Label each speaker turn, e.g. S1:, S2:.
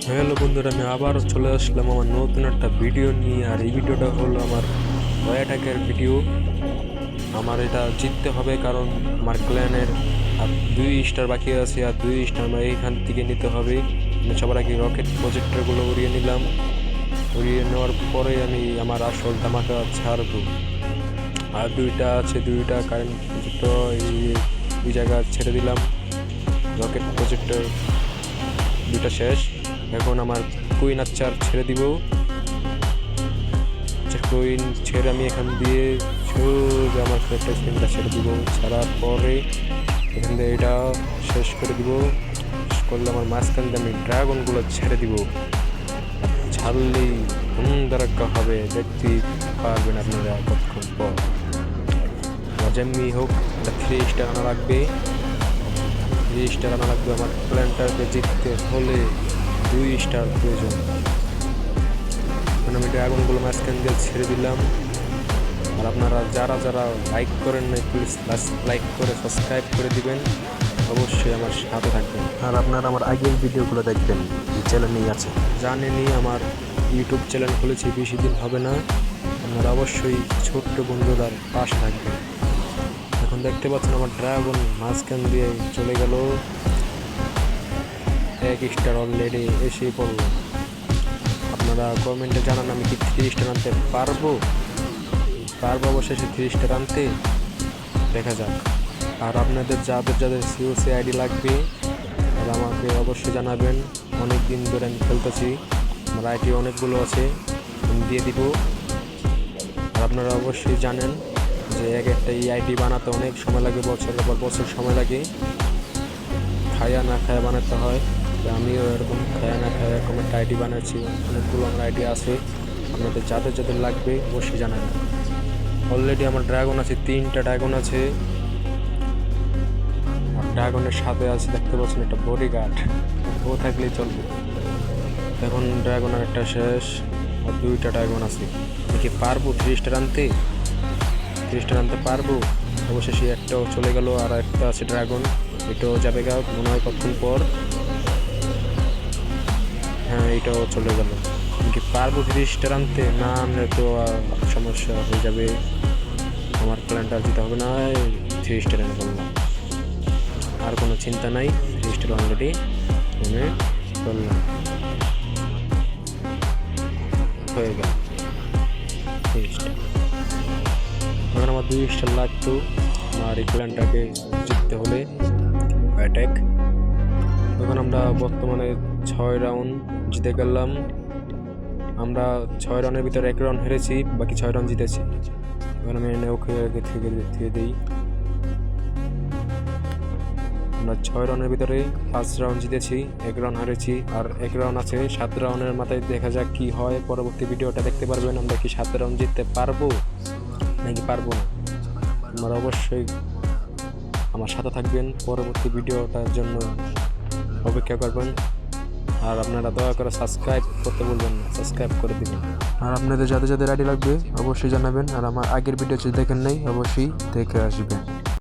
S1: Hello বন্ধুরা, আমি আবার চলে আসলাম আমার নতুন একটা ভিডিও নিয়ে। আর এই ভিডিওটা হলো আমার অ্যাটাকের ভিডিও। আমার এটা জিততে হবে, কারণ আমার ক্ল্যানের আর 2 স্টার বাকি আছে, আর 2 স্টার আমার এইখান থেকে নিতে হবে। আমি সবার আগে রকেট প্রজেক্টরগুলো উড়িয়ে নিলাম। উড়িয়ে নেওয়ার পরে আমি আমার আসল ধামাকা ছাড়বো। আর 2টা আছে, 2টা কারেন্ট প্রজেক্টর এই জায়গা ছেড়ে দিলাম। রকেট প্রজেক্টর 2টা শেষ। এখন আমার কুইন আচ্চার ছেড়ে দিব। কুইন ছেড়ে আমি এখান দিয়ে সোজা আমার একটা স্পিনটা ছেড়ে দিব। ছাড়ার পরে এখান দিয়ে এটা শেষ করে দিব। শেষ করলে আমার মাঝখান দিয়ে আমি ড্রাগনগুলো ছেড়ে দিব। ছাড়লেই ধারাক্কা হবে, দেখতে পারবেন আপনারা কতক্ষণ পর। যেমনি হোক একটা 3 স্টার আনা লাগবে। 3 স্টার আনা লাগবে আমার প্ল্যানটাকে জিততে হলে। 2 স্টার প্রয়োজন। আমি ড্রাগনগুলো মাঝখান দিয়ে ছেড়ে দিলাম। আর আপনারা যারা যারা লাইক করেন না, প্লিজ লাইক করে সাবস্ক্রাইব করে দিবেন। অবশ্যই আমার সাথে থাকবেন। আর আপনারা আমার আগের ভিডিওগুলো দেখবেন, এই চ্যানেলেই আছে। জানেনই আমার ইউটিউব চ্যানেল খুলেছি, বেশি দিন হবে না। আপনারা অবশ্যই ছোট্ট বন্ধুদের পাশে থাকবেন। এখন দেখতে পাচ্ছেন আমার ড্রাগন মাঝখান দিয়ে চলে গেল। 1 স্টার অলরেডি এসেই পড়লো। আপনারা কমেন্টে জানান আমি কি 3 স্টার আনতে পারবো। অবশ্যই 3 স্টার আনতে, দেখা যাক। আর আপনাদের যাদের যাদের সিওসি আইডি লাগবে তারা আমাকে অবশ্যই জানাবেন। অনেক দিন ধরে আমি খেলতেছি, আমার আইডি অনেকগুলো আছে, আমি দিয়ে দিব। আর আপনারা অবশ্যই জানেন যে একটা এই আইডি বানাতে অনেক সময় লাগে, বছরের পর বছর সময় লাগে। খায়া না খায়া বানাতে হয়। আমিও এরকম খায়া না খায়া এরকম একটা আইডি বানাচ্ছি। অনেকগুলো আমার আইডি আছে, আপনাদের যাদের যাদের লাগবে অবশ্যই জানাবেন। অলরেডি আমার ড্রাগন আছে, 3টা ড্রাগন আছে। আর ড্রাগনের সাথে আছে দেখতে পাচ্ছেন একটা বডিগার্ড, ও থাকলেই চলবে। এখন ড্রাগন আর একটা শেষ, আর 2টা ড্রাগন আছে। দেখি পারবো 3 স্টার আনতে। 3 স্টার আনতে পারবো অবশ্যই। সে একটাও চলে গেল, আর একটা আছে ড্রাগন, এটাও যাবে গা মনে হয় কতক্ষণ পর। হ্যাঁ, এটাও চলে গেল। কি পারবো 3 স্টার আনতে? না আনলে তো সমস্যা হয়ে যাবে, আমার প্ল্যানটা দিতে হবে না। 3 স্টার এনে বললাম, আর কোনো চিন্তা নাই। 3 স্টার অলরেডি এনে বললাম, হয়ে গেল 3 স্টার। এখন আমার 2 স্টার লাগতো আমার এই প্ল্যানটাকে জিততে হলে অ্যাটাক। এখন আমরা বর্তমানে 6 রাউন্ড জিতে গেলাম। আমরা 6 রাউন্ডের ভিতরে 1 রাউন্ড হেরেছি, বাকি 6 রাউন্ড জিতেছি। এখন আমি এনে ওকে আগে থেকে দিই। আমরা 6 রাউন্ডের ভিতরে 5 রাউন্ড জিতেছি, 1 রাউন্ড হারেছি, আর 1 রাউন্ড আছে। 7 রাউন্ডের মাথায় দেখা যাক কি হয়। পরবর্তী ভিডিওটা দেখতে পারবেন আমরা কি 7 রাউন্ড জিততে পারবো নাকি পারবো না। আপনারা অবশ্যই আমার সাথে থাকবেন, পরবর্তী ভিডিওটার জন্য অপেক্ষা করবেন। আর আপনারা দয়া করে সাবস্ক্রাইব করতে বলবেন না, সাবস্ক্রাইব করে দিবেন। আর আপনাদের যাদের যাদের আইডি লাগবে অবশ্যই জানাবেন। আর আমার আগের ভিডিও যদি দেখেন নাই অবশ্যই দেখে আসবেন।